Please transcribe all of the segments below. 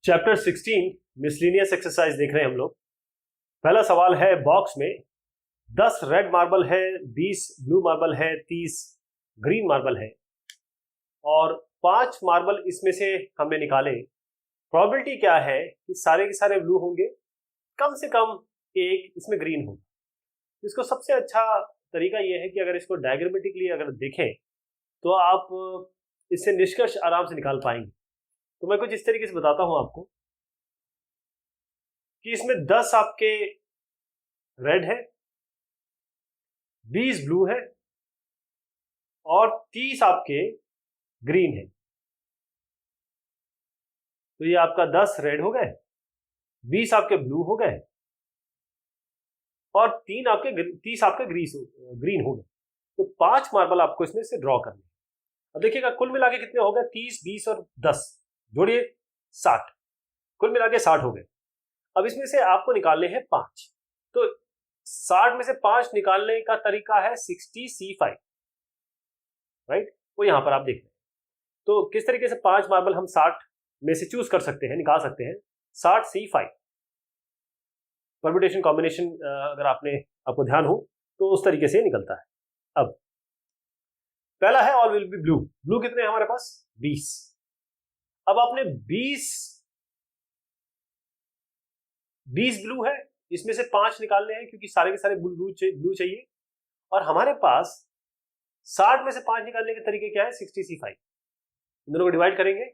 Chapter 16 miscellaneous exercise देख रहे हैं हम लोग। पहला सवाल है बॉक्स में 10 रेड मार्बल है, 20 ब्लू मार्बल है, 30 ग्रीन मार्बल है और 5 मार्बल इसमें से हमने निकाले। प्रोबेबिलिटी क्या है कि सारे के सारे ब्लू होंगे, कम से कम एक इसमें ग्रीन होगा। इसको सबसे अच्छा तरीका यह है कि अगर इसको डायग्रामेटिकली अगर देखें तो आप इससे निष्कर्ष आराम से निकाल पाएंगे। तो मैं कुछ इस तरीके से बताता हूं आपको कि इसमें 10 आपके रेड है, 20 ब्लू है और 30 आपके ग्रीन है। तो ये आपका 10 रेड हो गए, 20 आपके ब्लू हो गए और 30 आपके ग्रीन हो गए। तो 5 मार्बल आपको इसमें से ड्रॉ करने। अब देखिएगा कुल मिला के कितने हो गए, 30, 20 और 10 जोड़िए 60, कुल मिला के 60 हो गए। अब इसमें से आपको निकालने हैं 5। तो 60 में से 5 निकालने का तरीका है 60C5, राइट। वो यहां पर आप देख रहे हैं। तो किस तरीके से 5 मार्बल हम 60 में से चूज कर सकते हैं, निकाल सकते हैं। 60C5 परम्यूटेशन कॉम्बिनेशन अगर आपको ध्यान हो तो उस तरीके से निकलता है। अब पहला है all will be blue. Blue कितने हैं हमारे पास, 20। अब आपने 20 ब्लू है, इसमें से 5 निकालने हैं क्योंकि सारे के सारे ब्लू चाहिए। और हमारे पास 60 में से 5 निकालने के तरीके क्या है, 60C5। इन दोनों को डिवाइड करेंगे,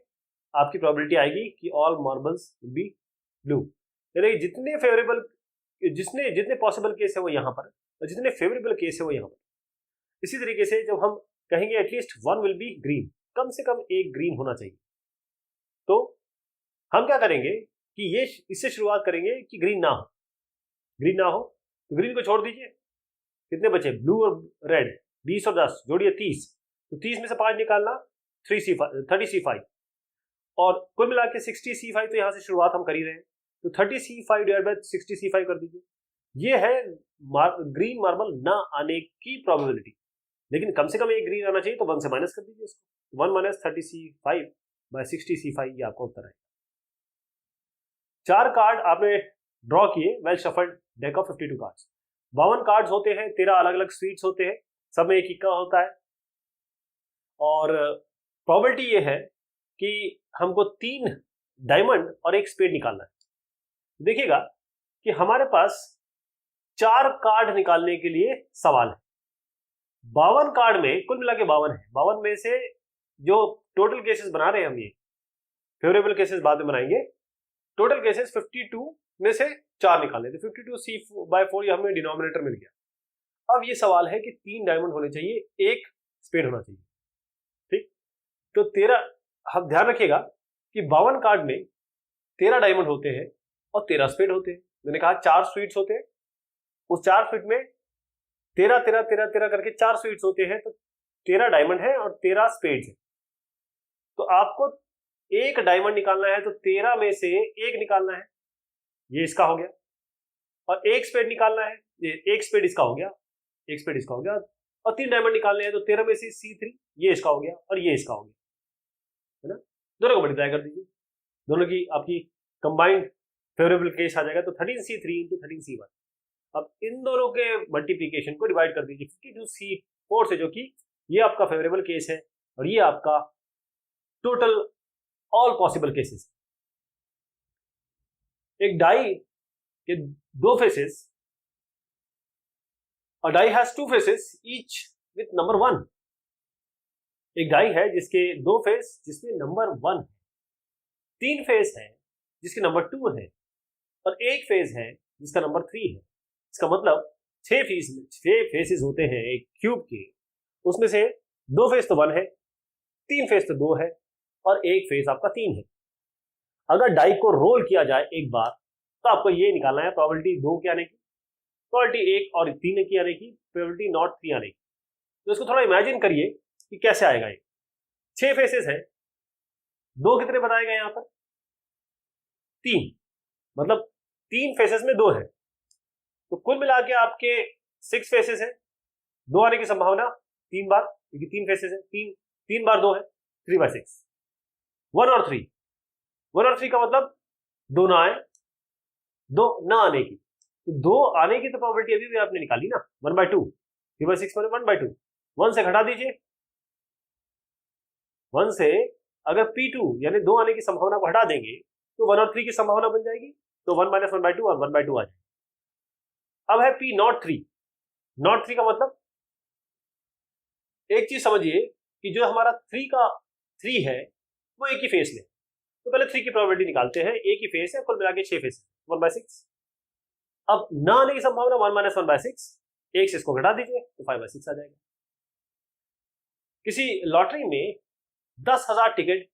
आपकी प्रोबेबिलिटी आएगी कि all marbles will be blue. यानी जितने फेवरेबल जितने पॉसिबल केस है वो यहां पर, और जितने फेवरेबल केस है वो यहां पर। इसी तरीके से जब हम कहेंगे एटलीस्ट 1 विल बी ग्रीन, कम से कम एक ग्रीन होना चाहिए। तो हम क्या करेंगे कि ये इससे शुरुआत करेंगे कि ग्रीन ना हो। तो ग्रीन को छोड़ दीजिए। कितने बचे, ब्लू और रेड, 20 और 10 जोड़िए 30। तो 30 में से 5 निकालना 30C5 और कुल मिला के 60C5। तो यहां से शुरुआत हम कर ही रहे हैं, तो 30C5 डिवाइड बाय 60C5 कर दीजिए। ये है ग्रीन मार्बल ना आने की प्रोबेबिलिटी। लेकिन कम से कम एक ग्रीन आना चाहिए, तो 1 से माइनस कर दीजिए इसको। 1 - 30C5 बाय 60C5, ये आपका उत्तर है। 4 कार्ड आपने ड्रॉ किए, well shuffled deck of 52 cards. 52 cards होते हैं, 13 अलग अलग स्वीट्स होते हैं, सब में एक इक्का होता है। और प्रोबेबिलिटी ये है कि हमको 3 डायमंड और 1 स्पेड निकालना है। देखिएगा कि हमारे पास 4 कार्ड निकालने के लिए सवाल है। 52 कार्ड में कुल मिला के 52 है। 52 में से जो टोटल केसेस बना रहे हैं हम, ये फेवरेबल केसेस बाद में बनाएंगे। टोटल केसेस 52 में से 4 निकालने, तो 52C/4 ये हमें डिनोमिनेटर मिल गया। अब ये सवाल है कि 3 डायमंड होने चाहिए, 1 स्पेड होना चाहिए, ठीक। तो 13, हम ध्यान रखिएगा कि 52 कार्ड में 13 डायमंड होते हैं और 13 स्पेड होते हैं। मैंने कहा 4 स्वीट्स होते हैं, उस 4 स्वीट में 13 13 13 13 करके 4 स्वीट्स होते हैं, तो 13 डायमंड है और 13 स्पेड्स है। तो आपको 1 डायमंड निकालना है, तो 13 में से 1 निकालना है, ये इसका हो गया। और 1 स्पेड निकालना है, ये 1 स्पेड इसका हो गया, 1 स्पेड इसका हो गया। और 3 डायमंड निकालने हैं, तो 13 में से C3, ये इसका हो गया और ये इसका हो गया, है ना। दोनों को मल्टीप्लाई कर दीजिए, दोनों की आपकी कंबाइंड फेवरेबल केस आ जाएगा, तो 13C3 × 13C1। अब इन दोनों के मल्टीप्लीकेशन को डिवाइड कर दीजिए 52C4 से, जो कि ये आपका फेवरेबल केस है और ये आपका टोटल ऑल पॉसिबल केसेस। एक डाई के 2 faces, a die has 2 faces each with number 1। एक डाई है जिसके 2 फेस जिसमें नंबर 1 है, 3 फेस है जिसके नंबर 2 है और 1 फेस है जिसका नंबर 3 है। इसका मतलब 6 फेसेस होते हैं एक क्यूब के, उसमें से 2 फेस तो 1 है, 3 फेस तो 2 है और 1 फेस आपका 3 है। अगर डाई को रोल किया जाए एक बार, तो आपको ये निकालना है प्रोबेबिलिटी 2 के आने की, प्रोबेबिलिटी 1 और 3 की आने की, प्रोबेबिलिटी नॉट 3 आने की। तो इसको थोड़ा इमेजिन करिए कि कैसे आएगा ये। 6 फेसेस है, 2 कितने बताए गए यहां पर, 3, मतलब 3 फेसेस में 2 है, तो कुल मिला के आपके 6 फेसेस है। 2 आने की संभावना 3 बार, क्योंकि 3 फेसेस है, 3 बार 2 है, 3/6। 1 और 3 का मतलब दो ना आए, दो ना आने की, तो दो आने की तो प्रोबेबिलिटी अभी भी आपने निकाली ना, 1/2, 3/6 मैंने 1/2, 1 से घटा दीजिए, 1 से अगर P2 यानी दो आने की संभावना को हटा देंगे तो 1 और 3 की संभावना बन जाएगी, तो 1 - 1/2 और 1/2 आ जाएगा। अब है P नॉट 3, नॉट 3 का मतलब एक चीज समझिए कि जो हमारा 3 है वो एक ही फेस में, तो पहले 3 की प्रोबेबिलिटी निकालते हैं, एक ही फेस है, कुल मिला के 6 फेस है, 1/6। अब ना आने की संभावना 1 - 1/6, एक से इसको घटा दीजिए तो 5/6 आ जाएगा। किसी लॉटरी में 10,000 टिकट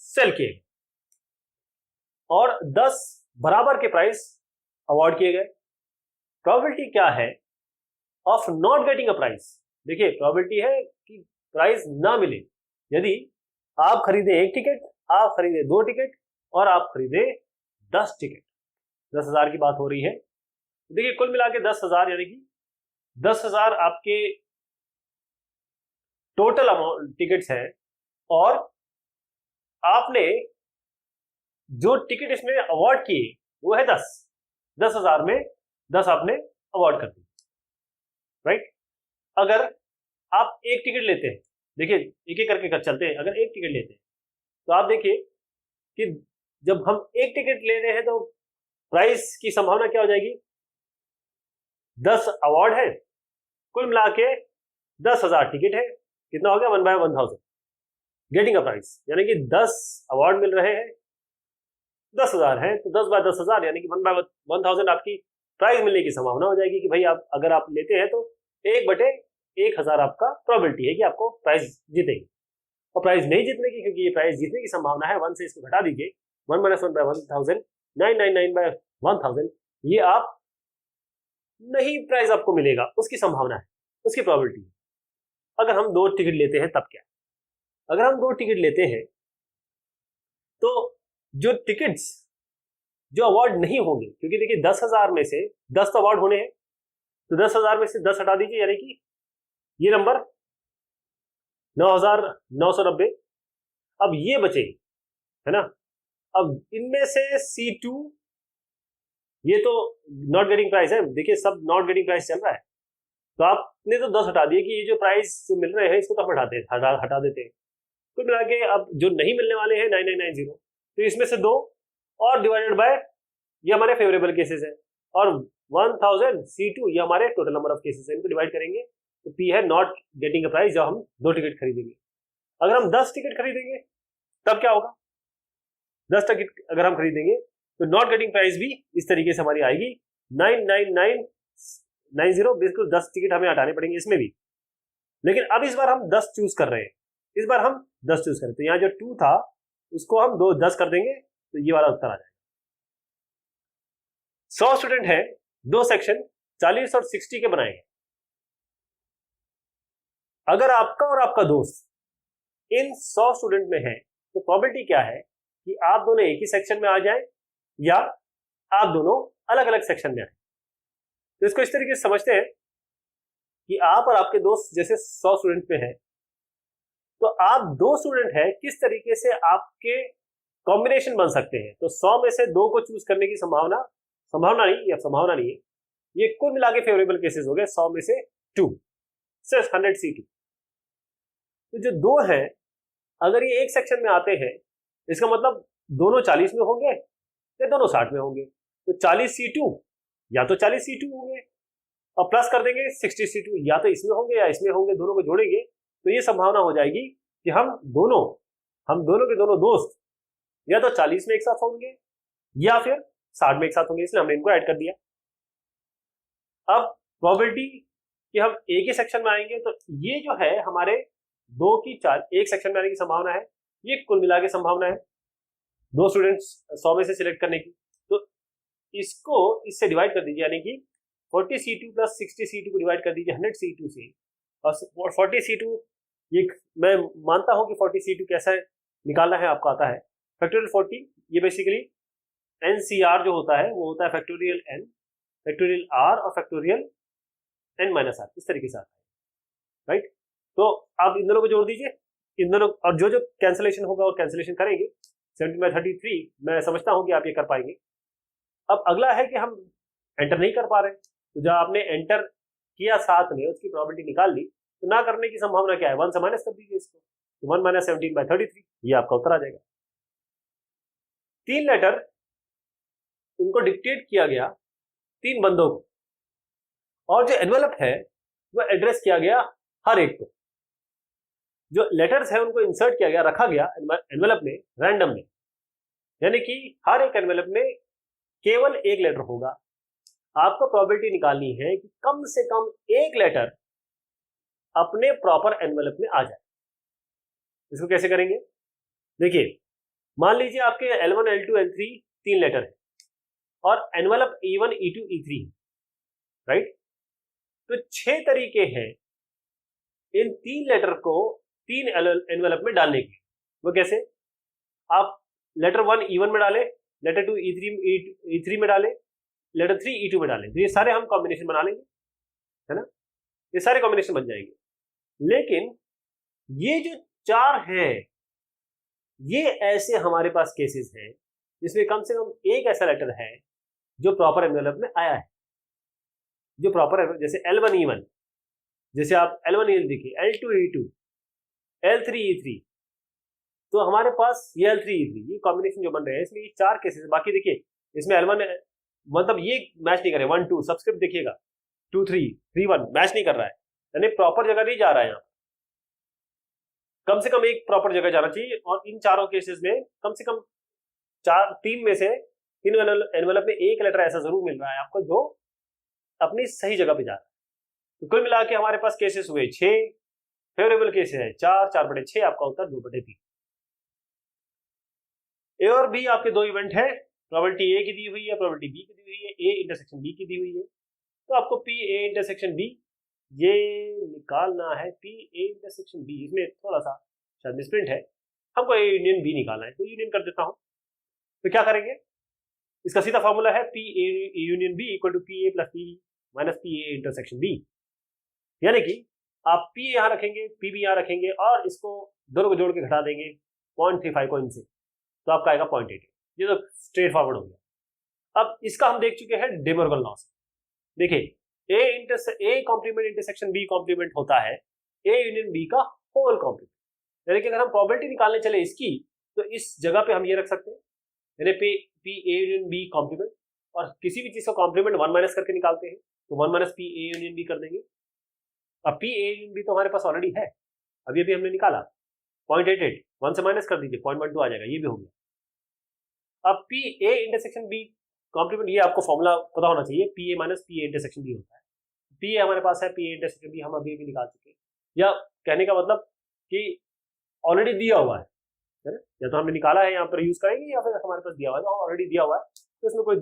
सेल किए गए और 10 बराबर के प्राइस अवार्ड किए गए। प्रोबेबिलिटी क्या है of not getting a price? देखिए प्रोबेबिलिटी है कि प्राइस ना मिले। यदि आप खरीदे एक टिकट, आप खरीदे 2 टिकट और आप खरीदे 10 टिकट, 10,000 की बात हो रही है। देखिए कुल मिला के 10,000 यानी कि 10,000 आपके टोटल अमाउंट टिकट्स हैं और आपने जो टिकट इसमें अवार्ड किए वो है 10, 10,000 में 10 आपने अवार्ड कर दिए, राइट। अगर आप एक टिकट लेते हैं, देखिए एक एक करके कर चलते हैं, अगर एक टिकट लेते हैं तो आप देखिए कि जब हम एक टिकट ले रहे हैं तो प्राइस की संभावना क्या हो जाएगी, 10 अवार्ड है, कुल मिला के 10,000 टिकट है, कितना हो गया 1/1000 गेटिंग अ प्राइस, यानी कि 10 अवार्ड मिल रहे हैं, 10,000 है तो 10/10,000 यानी कि 1/1000 आपकी प्राइज मिलने की संभावना हो जाएगी कि भाई आप अगर आप लेते हैं तो 1/1000 आपका प्रोबेबिलिटी है कि आपको प्राइज जीतेगी। और प्राइज नहीं जीतने की, क्योंकि ये प्राइज जीतने की संभावना है, 1 से इसको घटा दीजिए, 1 - 1/1000, 999/1000, ये आप नहीं प्राइज आपको मिलेगा उसकी संभावना है, उसकी प्रोबेबिलिटी है। अगर हम 2 टिकट लेते हैं तब क्या, अगर हम 2 टिकट लेते हैं तो जो टिकट्स जो अवार्ड नहीं होंगे, क्योंकि देखिए 10,000 में से 10 तो अवार्ड होने हैं, तो 10,000 में से 10 हटा दीजिए, यानी कि ये नंबर 9,990। अब ये बचे, है ना। अब इनमें से C2 ये तो नॉट गेटिंग प्राइस है, देखिए सब नॉट गेटिंग प्राइस चल रहा है, तो आपने तो 10 हटा दिए कि ये जो प्राइस जो मिल रहे हैं इसको तो हम हटा देते हैं। कुल मिला के अब जो नहीं मिलने वाले हैं 9990, तो इसमें से 2 और डिवाइडेड बाय ये हमारे फेवरेबल केसेस है, और 1000 C2 ये हमारे टोटल नंबर ऑफ केसेस है, इनको डिवाइड करेंगे तो P है नॉट गेटिंग अ प्राइस, जब हम 2 टिकट खरीदेंगे। अगर हम 10 टिकट खरीदेंगे तब क्या होगा, 10 टिकट अगर हम खरीदेंगे तो नॉट गेटिंग प्राइस भी इस तरीके से हमारी आएगी 99990, बिल्कुल 10 टिकट हमें हटाने पड़ेंगे इसमें भी। लेकिन अब इस बार हम 10 चूज कर रहे हैं, इस बार हम 10 चूज करें तो यहाँ जो 2 था उसको हम 10 कर देंगे, तो ये वाला उत्तर आ जाएगा। 100 स्टूडेंट है, 2 सेक्शन 40 और 60 के बनाएंगे। अगर आपका और आपका दोस्त इन 100 स्टूडेंट में है तो प्रोबेबिलिटी क्या है कि आप दोनों एक ही सेक्शन में आ जाएं या आप दोनों अलग अलग सेक्शन में आए। तो इसको इस तरीके से समझते हैं कि आप और आपके दोस्त जैसे 100 स्टूडेंट में है, तो आप 2 स्टूडेंट है, किस तरीके से आपके कॉम्बिनेशन बन सकते हैं। तो 100 में से 2 को चूज करने की संभावना नहीं है, ये कुल मिला के फेवरेबल केसेस हो गए। 100 में से 2 सिर्फ 100 C2, तो जो 2 हैं अगर ये एक सेक्शन में आते हैं इसका मतलब दोनों 40 में होंगे या दोनों 60 में होंगे, तो 40 C2 या तो 40 C2 होंगे, और प्लस कर देंगे 60 C2 या तो इसमें होंगे या इसमें होंगे, दोनों को जोड़ेंगे तो ये संभावना हो जाएगी कि हम दोनों के दोनों दोस्त या तो 40 में एक साथ होंगे या फिर 60 में एक साथ होंगे, इसलिए हमने इनको ऐड कर दिया। अब प्रोबेबिलिटी कि हम एक ही सेक्शन में आएंगे, तो ये जो है हमारे 2 की 4 एक सेक्शन में आने की संभावना है, ये कुल मिला के संभावना है 2 स्टूडेंट्स 100 में से सिलेक्ट करने की। तो इसको इससे डिवाइड कर दीजिए, यानी कि 40 C2 प्लस 60 C2 को डिवाइड कर दीजिए 100 C2 से, और 40 C2 ये मैं मानता हूं कि 40 C2 कैसा निकालना है आपको आता है। फैक्टोरियल 40 ये बेसिकली NCR जो होता है वो होता है फैक्टोरियल N, फैक्टोरियल R और फैक्टोरियल N-R, इस तरीके से आता है, राइट। तो आप इन दोनों को जोड़ दीजिए, इन दोनों, और जो कैंसिलेशन होगा वो कैंसिलेशन करेंगे, 17/33 मैं समझता हूं कि आप ये कर पाएंगे। अब अगला है कि हम एंटर नहीं कर पा रहे, तो जब आपने एंटर किया साथ में उसकी प्रोबेबिलिटी निकाल ली, तो ना करने की संभावना क्या है, 1 से माइनस कर दीजिए इसको, तो 1 - 17/33 ये आपका उत्तर आ जाएगा। 3 लेटर उनको डिक्टेट किया गया 3 बंदों को, और जो एनवेलप है वो एड्रेस किया गया हर एक को। जो लेटर्स है उनको इंसर्ट किया गया, रखा गया एनवेलप में रैंडम में, यानी कि हर एक एनवेलप में केवल एक लेटर होगा। आपको प्रोबेबिलिटी निकालनी है कि कम से कम एक लेटर अपने प्रॉपर एनवेलप में आ जाए। इसको कैसे करेंगे, देखिए मान लीजिए आपके L1 L2 L3 3 लेटर है और एनवेलप E1 E2 E3 है, राइट। तो 6 तरीके हैं इन 3 लेटर को 3 एनवेलप में डालने के। वो कैसे, आप लेटर 1 E1 में डालें, लेटर 2 E3 में डालें, लेटर 3 E2 में डालें, तो ये सारे हम कॉम्बिनेशन बना लेंगे, है ना, ये सारे कॉम्बिनेशन बन जाएंगे। लेकिन ये जो 4 हैं, ये ऐसे हमारे पास केसेस हैं जिसमें कम से कम एक ऐसा लेटर है जो प्रॉपर एनवेलप में आया है, जो प्रॉपर, जैसे L1 E1, जैसे आप L1 E1 देखिए, L2 E2, L3 E3, तो हमारे पास ये L3 E3 ये कॉम्बिनेशन जो बन रहे हैं, इसमें ये 4 केसेस है। बाकी देखिए इसमें L1 मतलब ये मैच नहीं करे, 1 2 सबस्क्रिप्ट देखिएगा, 2 3 3 1 मैच नहीं कर रहा है, यानी प्रॉपर जगह नहीं जा रहा है। यहाँ कम से कम एक प्रॉपर जगह जाना चाहिए, और इन चारों केसेस में कम से कम 3 में से 3 एनवेलप में एक लेटर ऐसा जरूर मिल रहा है आपको जो अपनी सही जगह पे जा रहा है। तो कुल मिला के हमारे पास केसेस हुए 6, फेवरेबल केसेस है 4, 4/6, आपका उत्तर 2/3। ए और बी आपके 2 इवेंट है, प्रोबेबिलिटी ए की दी हुई है, प्रोबेबिलिटी बी की दी हुई है, ए इंटरसेक्शन बी की दी हुई है। तो आपको पी ए इंटरसेक्शन बी ये निकालना है, पी ए इंटरसेक्शन बी, इसमें थोड़ा सा शायद मिसप्रिंट है, हमको ए यूनियन बी निकालना है, तो यूनियन कर देता हूं। तो क्या करेंगे, इसका सीधा फॉर्मूला है P A union B equal to P A plus P minus P A intersection B, यानी कि आप पी यहां रखेंगे, पी बी यहां रखेंगे, और इसको दोनों को जोड़ के घटा देंगे 0.35 को इनसे, तो आपका आएगा 0.8। ये तो स्ट्रेट फॉरवर्ड हो गया। अब इसका हम देख चुके हैं डे मॉर्गन लॉ से। देखिए A complement intersection B complement होता है ए यूनियन बी का होल कॉम्प्लीमेंट, यानी कि अगर हम प्रोबेबिलिटी निकालने चले इसकी, तो इस जगह पे हम ये रख सकते हैं, यानी P A union B complement, और किसी भी चीज का कॉम्प्लीमेंट 1 माइनस करके निकालते हैं, तो 1 minus P A union B कर देंगे। अब पी ए यूनियन बी तो हमारे पास ऑलरेडी है, अभी अभी हमने निकाला 0.88, 1 से माइनस कर दीजिए 0.12 आ जाएगा, ये भी हो गया। अब P A intersection B complement, ये आपको फॉर्मूला पता होना चाहिए, P A minus P A intersection B होता है। पी ए हमारे पास है, पी ए इंटरसेक्शन बी हम अभी अभी निकाल चुके हैं, या कहने का मतलब कि ऑलरेडी दिया हुआ है ना, या तो हमने निकाला है यहाँ पर यूज करेंगे, या फिर हमारे पास दिया हुआ है, तो ऑलरेडी दिया हुआ है, तो इसमें कोई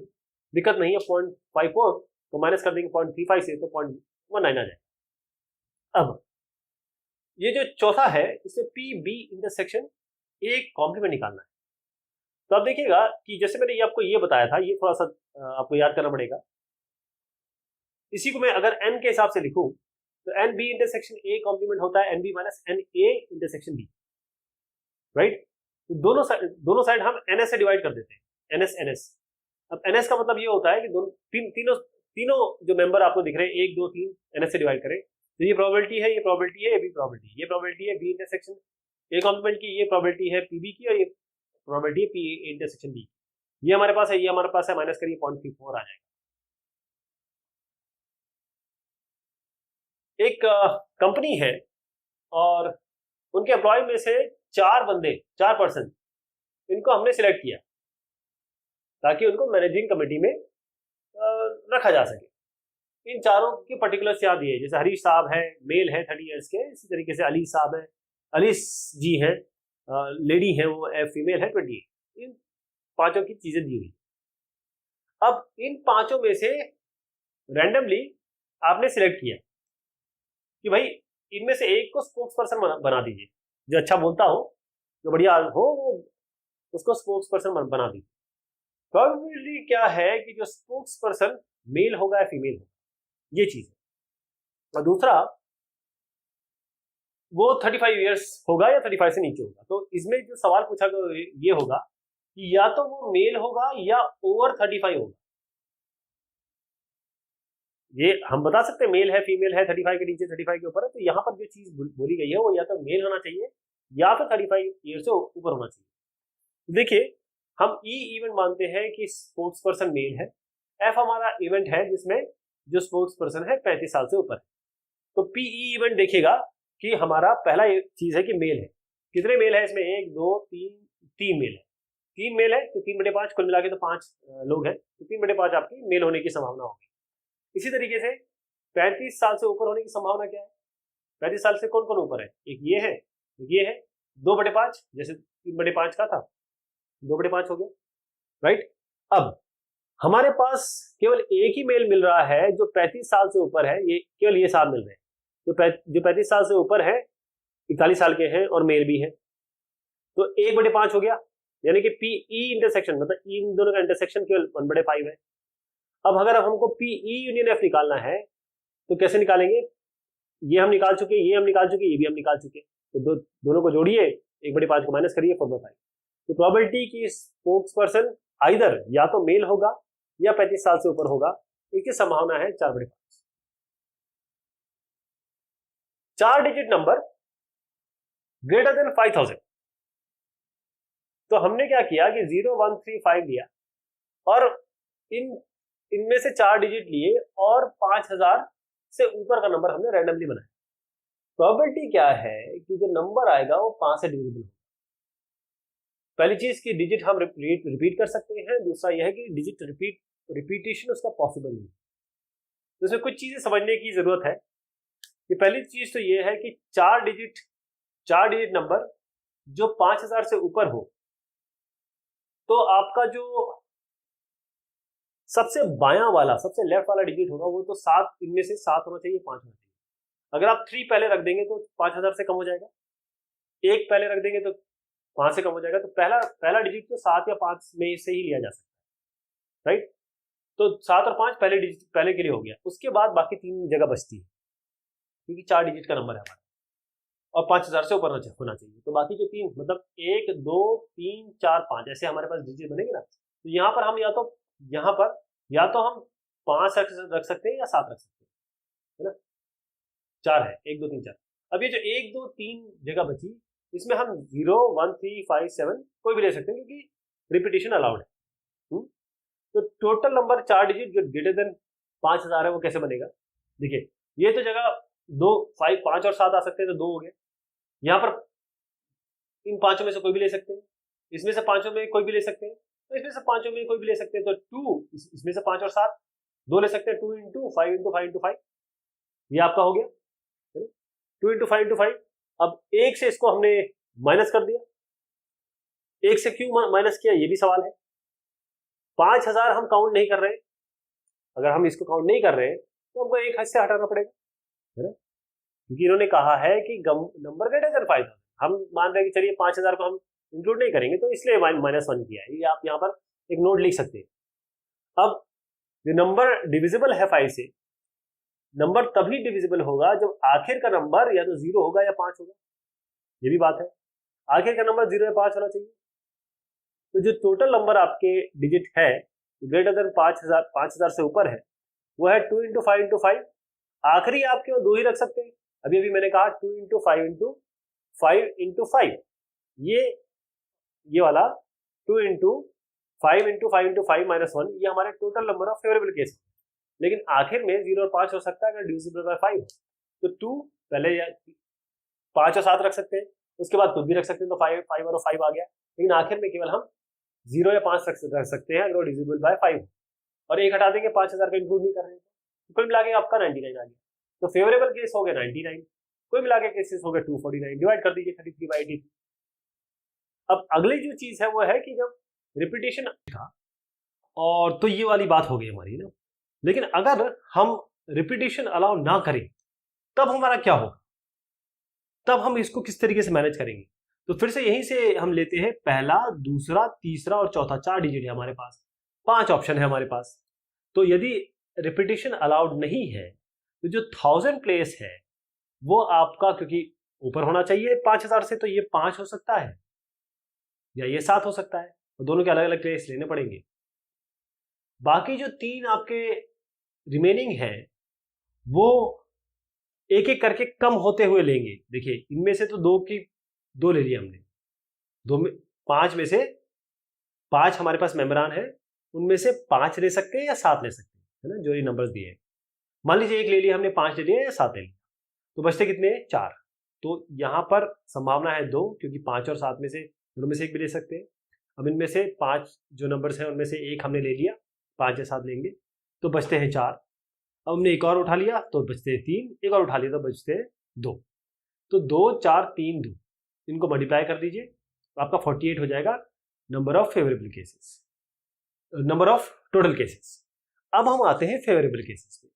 दिक्कत नहीं है। 0.54 तो माइनस कर देंगे 0.35 से, तो 0.19 आ जाए। अब ये जो चौथा है, इसे P B intersection A complement निकालना है। तो आप देखिएगा कि जैसे मैंने ये आपको ये बताया था, ये थोड़ा सा आपको याद करना पड़ेगा। इसी को मैं अगर n के हिसाब से लिखूं, तो n B intersection A complement होता है n B minus n A intersection B, right. तो दोनों साइड हम ns से डिवाइड कर देते हैं, ns। अब ns का मतलब ये होता है कि तीनों जो मेंबर आपको दिख रहे हैं 1 2 3 ns से डिवाइड करें, तो ये प्रोबेबिलिटी है, ये प्रोबेबिलिटी है, ये भी प्रोबेबिलिटी, ये प्रोबेबिलिटी है बी इंटरसेक्शन ए कॉम्प्लीमेंट की, ये प्रोबेबिलिटी है पीबी की, और ये प्रोबेबिलिटी है पी इंटरसेक्शन बी। ये हमारे पास है, ये हमारे पास है, माइनस करिए 0.34 आ जाएगा। एक कंपनी है और उनके एम्प्लॉय में से 4 पर्सन, इनको हमने सिलेक्ट किया ताकि उनको मैनेजिंग कमेटी में रखा जा सके। इन चारों की पर्टिकुलर्स यहाँ दिए, जैसे हरीश साहब है, मेल है 30 इयर्स के, इसी तरीके से अली साहब है, अलीस जी है, लेडी है वो, फीमेल है 20। इन 5 की चीजें दी हुई। अब इन 5 में से रैंडमली आपने सिलेक्ट किया कि भाई इनमें से एक को स्पोक्स पर्सन बना दीजिए, जो अच्छा बोलता हो, जो बढ़िया हो, वो उसको स्पोक्स पर्सन बना दीजिए। प्रोबेबिलिटी क्या है कि जो स्पोक्स पर्सन मेल होगा या फीमेल होगा, ये चीज है। और दूसरा, वो 35 इयर्स होगा या 35 से नीचे होगा। तो इसमें जो सवाल पूछा ये होगा कि या तो वो मेल होगा या ओवर 35 होगा। ये हम बता सकते हैं मेल है, फीमेल है, 35 के नीचे 35 के ऊपर है, तो यहाँ पर जो चीज बोली गई है वो या तो मेल होना चाहिए या फिर 35 ईयर से ऊपर होना चाहिए। देखिए हम ई इवेंट मानते हैं कि स्पोर्ट्स पर्सन मेल है, एफ हमारा इवेंट है जिसमें जो स्पोर्ट्स पर्सन है 35 साल से ऊपर है। तो पीई इवेंट देखेगा कि हमारा पहला चीज है कि मेल है। कितने मेल है इसमें? 1 2 3 3 मेल है। 3 मेल है तो 3/5 कुल मिला के तो 5 लोग हैं, तो 3/5 आपकी मेल होने की संभावना होगी। इसी तरीके से 35 साल से ऊपर होने की संभावना क्या है? 35 साल से कौन कौन ऊपर है? एक ये है, ये है, 2/5, जैसे 3/5 का था 2/5 हो गया, राइट। अब हमारे पास केवल एक ही मेल मिल रहा है जो 35 साल से ऊपर है, ये केवल ये साल मिल रहे हैं। जो 35 साल से ऊपर है, 41 साल के हैं और मेल भी है, तो 1/5 हो गया, यानी कि पी ई इंटरसेक्शन मतलब इन दोनों का इंटरसेक्शन केवल 1/5 है। अब अगर हमको पी ई यूनियन एफ निकालना है तो कैसे निकालेंगे? ये हम निकाल चुके, ये हम निकाल चुके, ये भी हम निकाल चुके, तो दोनों को जोड़िए, 1/5 को माइनस करिए, 4/5। तो प्रोबेबिलिटी की स्पोक्स पर्सन आइदर या तो मेल होगा या 35 साल से ऊपर होगा, इसकी संभावना है 4/5। 4 डिजिट नंबर ग्रेटर देन 5000, तो हमने क्या किया कि 0 1 3 5 लिया और इनमें से 4 डिजिट लिए और 5000 से ऊपर का नंबर हमने रैंडमली बनाया। प्रोबेबिलिटी क्या है कि जो नंबर आएगा वो 5 से डिविजिबल होगा। पहली चीज की डिजिट हम रिपीट कर सकते हैं, दूसरा यह है कि डिजिट रिपीटेशन उसका पॉसिबल नहीं। तो इसमें कुछ चीजें समझने की जरूरत है कि पहली चीज तो यह है कि 4 डिजिट नंबर जो 5000 से ऊपर हो, तो आपका जो सबसे बायां वाला, सबसे लेफ्ट वाला डिजिट होगा वो तो 7, इनमें से 7 होना चाहिए, 5 होना चाहिए। अगर आप 3 पहले रख देंगे तो 5000 से कम हो जाएगा, 1 पहले रख देंगे तो 5 से कम हो जाएगा, तो पहला डिजिट तो 7 या 5 में से ही लिया जा सकता है, राइट। तो 7 और 5 पहले के लिए हो गया, उसके बाद बाकी 3 जगह बचती है क्योंकि 4 डिजिट का नंबर है हमारा और 5000 से ऊपर होना चाहिए। तो बाकी जो 3 मतलब 1 2 3 4 5 ऐसे हमारे पास डिजिट बनेंगे ना। तो यहाँ पर हम या तो हम 5 रख सकते हैं या 7 रख सकते हैं, है ना। 4 है, 1 2 3 4। अब ये जो 1 2 3 जगह बची, इसमें हम 0 1 3 5 7 कोई भी ले सकते हैं क्योंकि रिपीटेशन अलाउड है। तो टोटल नंबर 4 डिजिट जो ग्रेटर देन 5000 है वो कैसे बनेगा? देखिए ये तो जगह 2 5 और 7 आ सकते हैं, तो 2 हो गए। यहाँ पर इन 5 में से कोई भी ले सकते हैं, इसमें से 5 में कोई भी ले सकते हैं, तो इसमें से 5 में कोई भी ले सकते हैं, तो 2 इसमें से 5 और 7 2 ले सकते हैं, 2 इंटू 5 इंटू 5 इंटू 5, ये आपका हो गया 2 इंटू 5 इंटू 5। अब 1 से इसको हमने माइनस कर दिया, 1 से क्यों माइनस किया ये भी सवाल है। 5000 हम काउंट नहीं कर रहे, अगर हम इसको काउंट नहीं कर रहे तो हमको 1 से हटाना पड़ेगा, है ना, क्योंकि इन्होंने कहा है कि नंबर ग्रेटर देन 5000। हम मान रहे हैं कि चलिए 5000 को हम इंक्लूड नहीं करेंगे, तो इसलिए -1 किया है। ये आप यहाँ पर एक नोट लिख सकते हैं। अब जो नंबर डिविजिबल है 5 से, नंबर तभी डिविजिबल होगा जब आखिर का नंबर या तो 0 होगा या 5 होगा, ये भी बात है। आखिर का नंबर 0 या 5 होना चाहिए। तो जो टोटल नंबर आपके डिजिट है ग्रेटर देन 5000 से ऊपर है, वो है 2 इंटू 5 इंटू 5। आखिरी आप केवल 2 ही रख सकते हैं। अभी मैंने कहा 2 इंटू 5 इंटू 5 इंटू 5, ये वाला 2 इंटू 5 इंटू 5 इंटू 5 -1, ये हमारे total number of favourable case. लेकिन आखिर में 0 और 5 हो सकता है अगर डिविजिबल बाय 5 हो, तो 2 पहले 5 और 7 रख सकते हैं, उसके बाद कुछ भी रख सकते हैं, तो 5 और 5 आ गया। लेकिन आखिर में केवल हम 0 या 5 रख सकते हैं अगर वो डिविजिबल बाय 5 हो, और 1 हटा देंगे, 5000 का इंक्लूड नहीं कर रहे हैं, तो कुल मिला के आपका 99 आ गया। तो फेवरेबल केस हो गया 99, कुल मिला के केसेस हो गए 249, डिवाइड कर दीजिए 33/83। अब अगली जो चीज है वो है कि जब रिपीटेशन था, और तो ये वाली बात हो गई हमारी ना। लेकिन अगर हम रिपीटेशन अलाउ ना करें तब हमारा क्या होगा? तब हम इसको किस तरीके से मैनेज करेंगे? तो फिर से यहीं से हम लेते हैं, पहला, दूसरा, तीसरा और चौथा, 4 डिजिट है हमारे पास, 5 ऑप्शन है हमारे पास। तो यदि रिपीटेशन अलाउड नहीं है तो जो 1000 प्लेस है वो आपका, क्योंकि ऊपर होना चाहिए 5000 से, तो ये 5 हो सकता है या ये 7 हो सकता है। और दोनों के अलग अलग प्लेस लेने पड़ेंगे। बाकी जो 3 आपके रिमेनिंग हैं वो एक एक करके कम होते हुए लेंगे। देखिए इनमें से तो 2 ले लिया हमने, 5 में से 5 हमारे पास मेंबरान है, उनमें से 5 ले सकते हैं या 7 ले सकते हैं, है ना, जो ये नंबर्स दिए हैं। मान लीजिए 1 ले लिया हमने, 5 ले लिया या 7 ले लिया, तो बचते कितने हैं? 4। तो यहां पर संभावना है 2, क्योंकि 5 और 7 में से दोनों में से एक भी ले सकते हैं। अब इनमें से 5 जो नंबर्स हैं उनमें से एक हमने ले लिया, 5 या 7 लेंगे तो बचते हैं 4। अब हमने एक और उठा लिया तो बचते हैं 3, एक और उठा लिया तो बचते हैं 2। तो 2 4 3 2 इनको मल्टीप्लाई कर दीजिए तो आपका 48 हो जाएगा number of favourable cases, number of total cases. अब हम आते हैं फेवरेबल केसेस पे।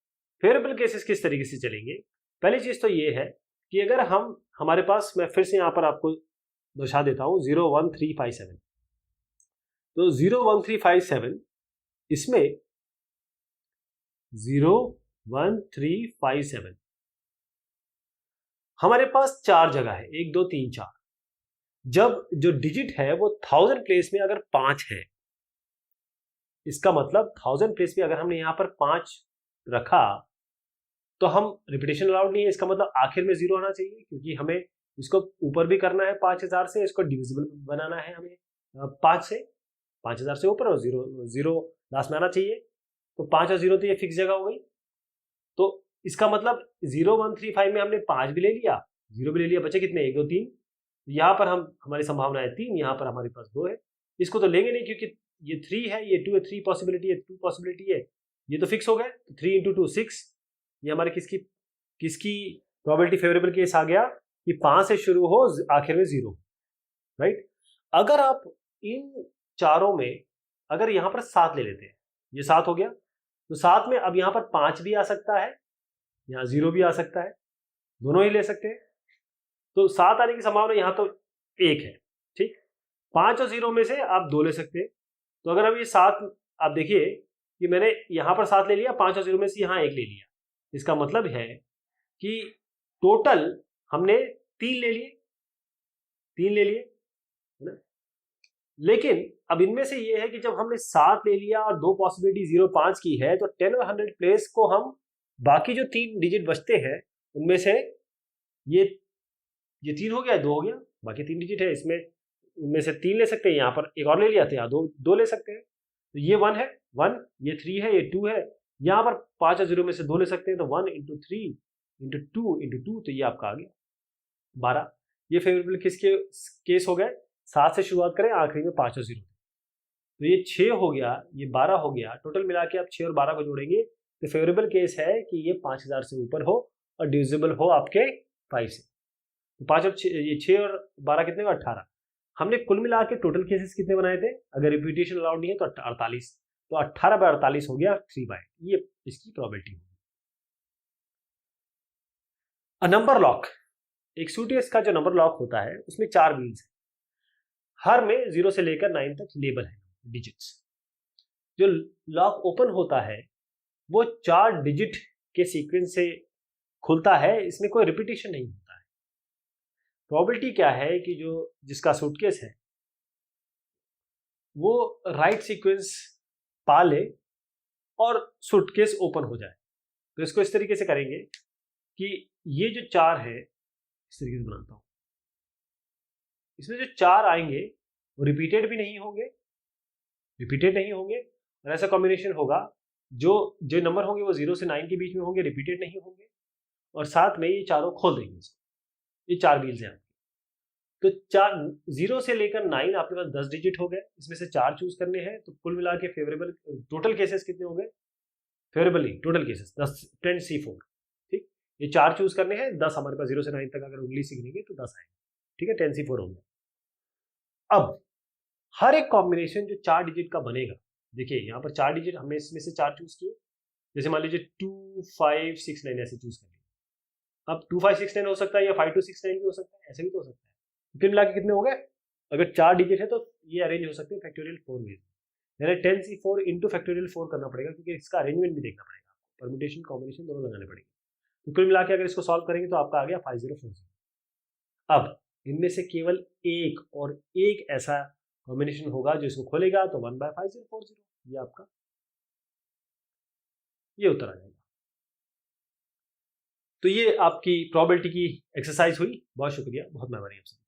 फेवरेबल केसेस किस तरीके से चलेंगे? पहली चीज तो ये है कि अगर हमारे पास, मैं फिर से यहां पर आपको दर्शा देता हूं 01357, तो 01357 इसमें 01357 हमारे पास 4 जगह है, 1 2 3 4। जब जो डिजिट है वो 1000 प्लेस में अगर 5 है, इसका मतलब 1000 प्लेस में अगर हमने यहां पर 5 रखा तो हम रिपीटेशन अलाउड नहीं है, इसका मतलब आखिर में 0 होना चाहिए, क्योंकि हमें इसको ऊपर भी करना है 5000 से, इसको डिविजिबल बनाना है हमें 5 से, 5000 से ऊपर, और 0 लास्ट में आना चाहिए। तो 5 और 0 तो ये फिक्स जगह हो गई। तो इसका मतलब 0135 में हमने 5 भी ले लिया, 0 भी ले लिया, बचे कितने? 1 2 3। यहां पर हमारी संभावना है 3, यहां पर हमारे पास 2 है। इसको तो लेंगे नहीं क्योंकि ये 3 है, ये 2 है, 3 पॉसिबिलिटी है, 2 पॉसिबिलिटी है, ये तो फिक्स हो गए। 3 इंटू 2 6, ये हमारे किसकी प्रोबेबिलिटी फेवरेबल केस आ गया कि 5 से शुरू हो आखिर में 0, राइट। अगर आप इन चारों में अगर यहां पर 7 ले लेते हैं, ये 7 हो गया, तो 7 में अब यहां पर 5 भी आ सकता है, यहां 0 भी आ सकता है, दोनों ही ले सकते हैं। तो 7 आने की संभावना यहां तो 1 है, ठीक। 5 और 0 में से आप 2 ले सकते हैं। तो अगर हम ये 7, आप देखिए कि मैंने यहां पर 7 ले लिया, 5 और 0 में से यहां 1 ले लिया, इसका मतलब है कि टोटल हमने 3 ले लिए, 3 ले लिए, है ना। लेकिन अब इनमें से ये है कि जब हमने 7 ले लिया और 2 पॉसिबिलिटी 0 5 की है, तो 10 और 100 प्लेस को हम बाकी जो 3 डिजिट बचते हैं उनमें से ये 3 हो गया, 2 हो गया, बाकी 3 डिजिट है, इसमें उनमें से 3 ले सकते हैं, यहां पर एक और ले लिया तो यहाँ 2 ले सकते हैं। तो ये 1 है, 1, ये 3 है, ये 2 है, यहां पर 5 और 0 में से 2 ले सकते हैं, तो 1 इंटू 3 इंटू 2 इंटू 2, तो ये आपका आ गया 12। ये फेवरेबल किसके केस हो गए? 7 से शुरुआत करें, आखिरी में 5 और 0, तो ये 6 हो गया, ये 12 हो गया, टोटल मिला के आप 6 और 12 को जोड़ेंगे तो फेवरेबल केस है कि ये 5000 से ऊपर हो और डिविजिबल हो आपके 5 से। तो 5 और 6, ये 6 और 12 कितने का? 18। हमने कुल मिला के टोटल केसेस कितने बनाए थे? अगर रिपीटेशन अलाउड नहीं है तो 48, तो 18/48 हो गया 3/, ये इसकी प्रोबेबिलिटी होगी। नंबर लॉक, एक सूटकेस का जो नंबर लॉक होता है उसमें 4 व्हील्स है, हर में 0 से लेकर 9 तक लेबल है डिजिट्स। जो लॉक ओपन होता है वो 4 डिजिट के सीक्वेंस से खुलता है, इसमें कोई रिपीटेशन नहीं होता है। प्रोबेबिलिटी क्या है कि जो जिसका सूटकेस है वो राइट सीक्वेंस पा ले और सूटकेस ओपन हो जाए। तो इसको इस तरीके से करेंगे कि ये जो 4 है, इस तरीके से बनाता हूं, इसमें जो 4 आएंगे वो रिपीटेड भी नहीं होंगे, और ऐसा कॉम्बिनेशन होगा जो नंबर होंगे वो 0 से 9 के बीच में होंगे, रिपीटेड नहीं होंगे, और साथ में ये चारों खोल देंगे इसको। ये 4 व्हील्स हैं। तो 0 से लेकर 9 आपके पास 10 डिजिट हो गए, इसमें से 4 चूज करने हैं, तो कुल मिला के फेवरेबल टोटल केसेस कितने हो गए? फेवरेबल टोटल केसेस 10C4, ठीक। ये 4 चूज करने हैं, 10 हमारे पास 0 से 9 तक अगर उंगली से गिनेंगे तो 10 आएंगे, ठीक है, 10C4 हो गया। अब हर एक कॉम्बिनेशन जो 4 डिजिट का बनेगा, देखिए यहाँ पर 4 डिजिट हमने इसमें से 4 चूज किए, जैसे मान लीजिए 2 5 6 9 ऐसे चूज कर लिया। अब 2 5 6 9 हो सकता है या 5 2 6 9 भी हो सकता है, ऐसे भी तो हो सकता है। फिर मिला के कितने हो गए? अगर 4 डिजिट है तो ये अरेंज हो सकते हैं फैक्टोरियल 4 में, यानी 10C4 इंटू फैक्टोरियल 4 करना पड़ेगा, क्योंकि इसका अरेंजमेंट भी देखना पड़ेगा, परम्यूटेशन कॉम्बिनेशन दोनों लगाने पड़ेंगे। तो कुल मिला के अगर इसको सॉल्व करेंगे तो आपका आ गया 5040। अब इनमें से केवल एक और एक ऐसा कॉम्बिनेशन होगा जो इसको खोलेगा तो 1/5040, ये आपका ये उत्तर आ जाएगा। तो ये आपकी प्रोबेबिलिटी की एक्सरसाइज हुई। बहुत शुक्रिया, बहुत मेहरबानी आपसे।